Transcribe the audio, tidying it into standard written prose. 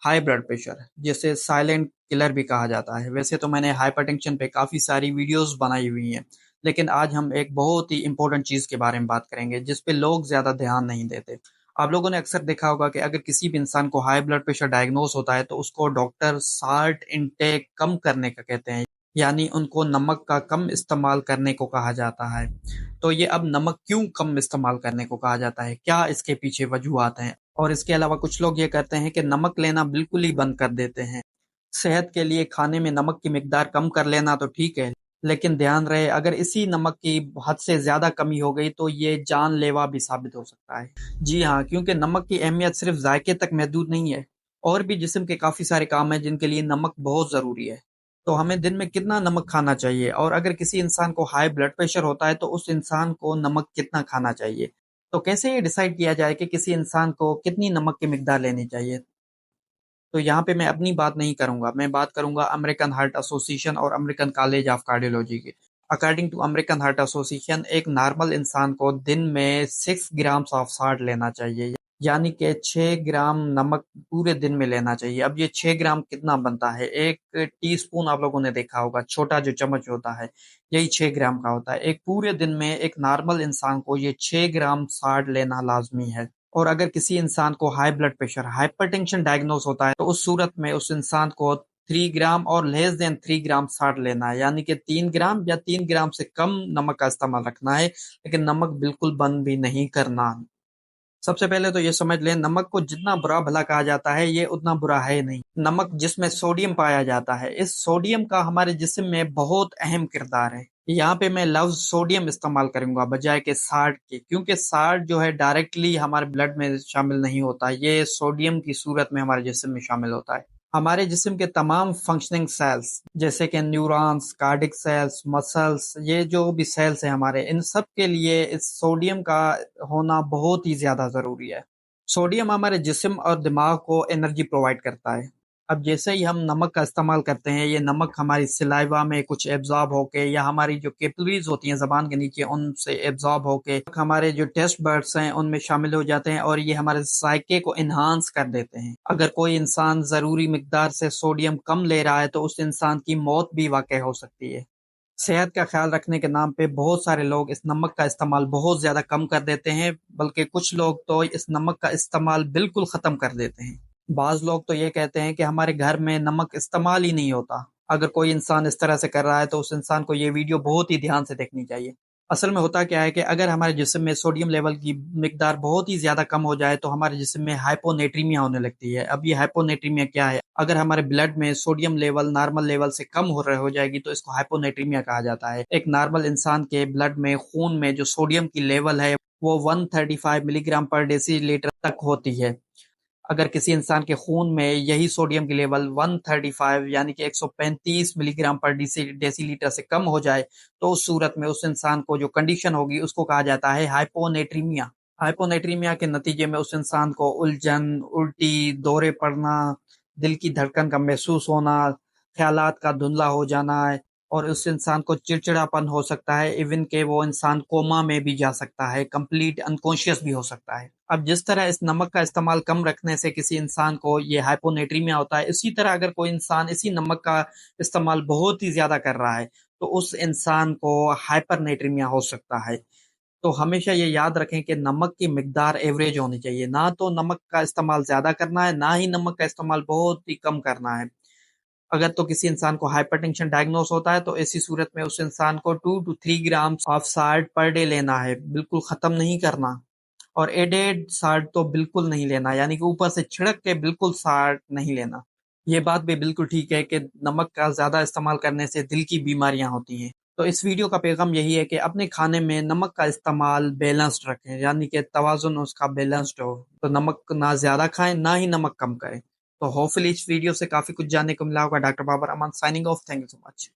High blood pressure, जिसे silent killer भी कहा जाता है। वैसे तो मैंने हाइपरटेंशन पे काफ़ी सारी वीडियोस बनाई हुई हैं, लेकिन आज हम एक बहुत ही इम्पोर्टेंट चीज़ के बारे में बात करेंगे जिस पे लोग ज़्यादा ध्यान नहीं देते। आप लोगों ने अक्सर देखा होगा कि अगर किसी भी इंसान को हाई ब्लड प्रेशर डायग्नोस होता है तो उसको डॉक्टर साल्ट इनटेक कम करने का कहते हैं, यानी उनको नमक का कम इस्तेमाल करने को कहा जाता है। तो ये अब नमक क्यों कम इस्तेमाल करने को कहा जाता है, क्या इसके पीछे वजूहात हैं? और इसके अलावा कुछ लोग ये कहते हैं कि नमक लेना बिल्कुल ही बंद कर देते हैं। सेहत के लिए खाने में नमक की मिकदार कम कर लेना तो ठीक है, लेकिन ध्यान रहे अगर इसी नमक की हद से ज़्यादा कमी हो गई तो ये जानलेवा भी साबित हो सकता है। जी हाँ, क्योंकि नमक की अहमियत सिर्फ जायके तक महदूद नहीं है, और भी जिस्म के काफ़ी सारे काम हैं जिनके लिए नमक बहुत ज़रूरी है। तो हमें दिन में कितना नमक खाना चाहिए, और अगर किसी इंसान को हाई ब्लड प्रेशर होता है तो उस इंसान को नमक कितना खाना चाहिए? तो कैसे ये डिसाइड किया जाए कि किसी इंसान को कितनी नमक की मिकदार लेनी चाहिए? तो यहाँ पे मैं अपनी बात नहीं करूँगा, मैं बात करूँगा अमेरिकन हार्ट एसोसिएशन और अमेरिकन कॉलेज ऑफ कार्डियोलॉजी की। According to American Heart Association, एक नॉर्मल इंसान को दिन में 6 ग्राम्स ऑफ सॉल्ट लेना चाहिए, यानी कि 6 ग्राम नमक पूरे दिन में लेना चाहिए। अब ये 6 ग्राम कितना बनता है? एक टीस्पून आप लोगों ने देखा होगा, छोटा जो चम्मच होता है, यही 6 ग्राम का होता है। एक पूरे दिन में एक नॉर्मल इंसान को ये 6 ग्राम सॉल्ट लेना लाज़मी है। और अगर किसी इंसान को high blood pressure, hypertension diagnose होता है तो उस सूरत में उस इंसान को 3 ग्राम और लेस देन 3 ग्राम सॉल्ट लेना है, यानी कि 3 ग्राम या 3 ग्राम से कम नमक का इस्तेमाल रखना है, लेकिन नमक बिल्कुल बंद भी नहीं करना। सबसे पहले तो ये समझ लें, नमक को जितना बुरा भला कहा जाता है ये उतना बुरा है नहीं। नमक जिसमें सोडियम पाया जाता है, इस सोडियम का हमारे जिस्म में बहुत अहम किरदार है। यहाँ पे मैं लफ्ज सोडियम इस्तेमाल करूंगा बजाय के साल्ट के, क्योंकि साल्ट जो है डायरेक्टली हमारे ब्लड में शामिल नहीं होता, ये सोडियम की सूरत में हमारे जिस्म में शामिल होता है। हमारे जिस्म के तमाम फंक्शनिंग सेल्स जैसे कि न्यूरॉन्स, कार्डिक सेल्स, मसल्स, ये जो भी सेल्स हैं हमारे, इन सब के लिए इस सोडियम का होना बहुत ही ज़्यादा ज़रूरी है। सोडियम हमारे जिस्म और दिमाग को एनर्जी प्रोवाइड करता है। अब जैसे ही हम नमक का इस्तेमाल करते हैं, ये नमक हमारी सलाइवा में कुछ एब्जॉर्ब होके या हमारी जो कैपिलरीज होती हैं ज़बान के नीचे उनसे एब्जॉर्ब होके हमारे जो टेस्ट बर्ड्स हैं उनमें शामिल हो जाते हैं, और ये हमारे साइके को इन्हांस कर देते हैं। अगर कोई इंसान ज़रूरी मिकदार से सोडियम कम ले रहा है तो उस इंसान की मौत भी वाक़ई हो सकती है। सेहत का ख्याल रखने के नाम पे बहुत सारे लोग इस नमक का इस्तेमाल बहुत ज़्यादा कम कर देते हैं, बल्कि कुछ लोग तो इस नमक का इस्तेमाल बिल्कुल ख़त्म कर देते हैं। बाज़ लोग तो ये कहते हैं कि हमारे घर में नमक इस्तेमाल ही नहीं होता। अगर कोई इंसान इस तरह से कर रहा है तो उस इंसान को ये वीडियो बहुत ही ध्यान से देखनी चाहिए। असल में होता क्या है कि अगर हमारे जिस्म में सोडियम लेवल की मिकदार बहुत ही ज़्यादा कम हो जाए तो हमारे जिस्म में हाइपोनेट्रीमिया होने लगती है। अब ये हाइपोनेट्रीमिया क्या है? अगर हमारे ब्लड में सोडियम लेवल नॉर्मल लेवल से कम हो जाएगी तो इसको हाइपोनेट्रीमिया कहा जाता है। एक नॉर्मल इंसान के ब्लड में, खून में जो सोडियम की लेवल है वो 135 मिलीग्राम पर डेसीलीटर तक होती है। अगर किसी इंसान के खून में यही सोडियम की लेवल 135 यानी कि 135 मिलीग्राम पर डेसीलीटर से कम हो जाए तो उस सूरत में उस इंसान को जो कंडीशन होगी उसको कहा जाता है हाइपोनेट्रीमिया। हाइपोनेट्रीमिया के नतीजे में उस इंसान को उलझन, उल्टी, दौरे पड़ना, दिल की धड़कन का महसूस होना, ख्यालात का धुंधला हो जाना है, और उस इंसान को चिड़चिड़ापन हो सकता है, इवन के वो इंसान कोमा में भी जा सकता है, कंप्लीट अनकॉन्शियस भी हो सकता है। अब जिस तरह इस नमक का इस्तेमाल कम रखने से किसी इंसान को ये हाइपोनेट्रीमिया होता है, इसी तरह अगर कोई इंसान इसी नमक का इस्तेमाल बहुत ही ज़्यादा कर रहा है तो उस इंसान को हाइपरनेट्रीमिया हो सकता है। तो हमेशा ये याद रखें कि नमक की मिकदार एवरेज होनी चाहिए, ना तो नमक का इस्तेमाल ज़्यादा करना है, ना ही नमक का इस्तेमाल बहुत ही कम करना है। अगर तो किसी इंसान को हाइपरटेंशन डायग्नोस होता है तो ऐसी सूरत में उस इंसान को 2 to 3 grams of salt per day लेना है, बिल्कुल ख़त्म नहीं करना। और एडेड साल्ट तो बिल्कुल नहीं लेना, यानी कि ऊपर से छिड़क के बिल्कुल साल्ट नहीं लेना। ये बात भी बिल्कुल ठीक है कि नमक का ज़्यादा इस्तेमाल करने से दिल की बीमारियां होती हैं। तो इस वीडियो का पैगाम यही है कि अपने खाने में नमक का इस्तेमाल बैलेंस्ड रखें, यानी कि तवाज़ुन उसका बैलेंस्ड हो। तो नमक ना ज़्यादा खाएं, ना ही नमक कम करें। तो होपफुली इस वीडियो से काफ़ी कुछ जानने को मिला होगा। Doctor Babar Aman signing off. Thank you so much.